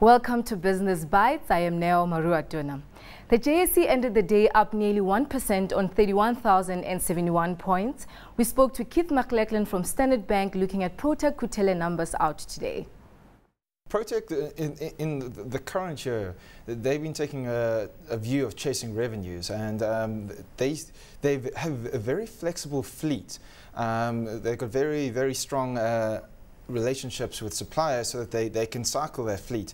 Welcome to Business Bytes. I am Neo Maruatuna. The JSE ended the day up nearly 1% on 31,071 points. We spoke to Keith McLachlan from Standard Bank looking at Protec Kutele numbers out today. Protec, in the current year, they've been taking a view of chasing revenues, and they have a very flexible fleet. They've got very strong relationships with suppliers so that they can cycle their fleet.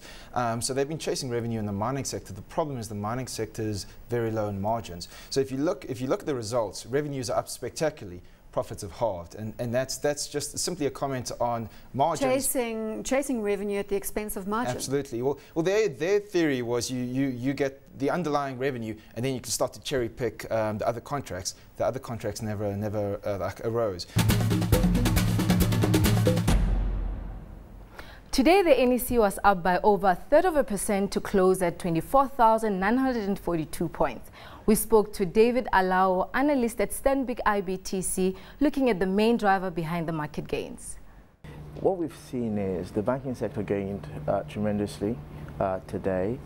So they've been chasing revenue in the mining sector. The problem is the mining sector is very low in margins. So if you look at the results, revenues are up spectacularly. Profits have halved, and that's just simply a comment on margins. Chasing revenue at the expense of margin. Absolutely. Well, their theory was you get the underlying revenue, and then you can start to cherry pick the other contracts. The other contracts never arose. Today, the NEC was up by over 1/3% to close at 24,942 points. We spoke to David Alao, analyst at Stanbic IBTC, looking at the main driver behind the market gains. What we've seen is the banking sector gained tremendously today.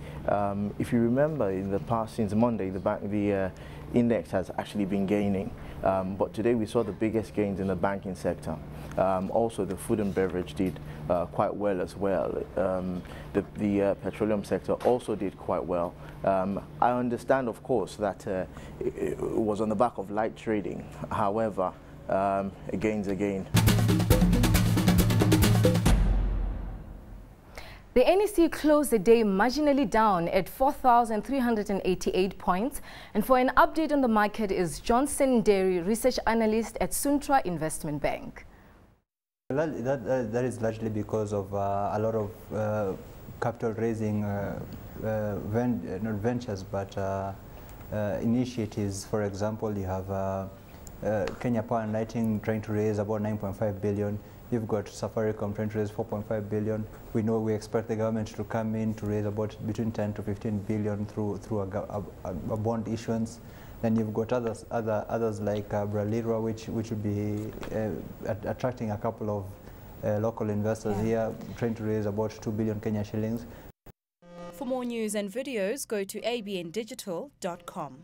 If you remember, in the past, since Monday, the index has actually been gaining. But today we saw the biggest gains in the banking sector. Also, the food and beverage did quite well as well. The petroleum sector also did quite well. I understand, of course, that it was on the back of light trading. However, gains again. The NEC closed the day marginally down at 4,388 points. And for an update on the market is Johnson Derry, research analyst at Suntra Investment Bank. That is largely because of a lot of capital raising, not ventures, but initiatives. For example, you have Kenya Power and Lighting trying to raise about 9.5 billion. You've got Safaricom trying to raise 4.5 billion. We expect the government to come in to raise about between 10 to 15 billion through a bond issuance. Then you've got others like Bralirwa, which will be attracting a couple of local investors here, trying to raise about 2 billion Kenya shillings. For more news and videos, go to abndigital.com.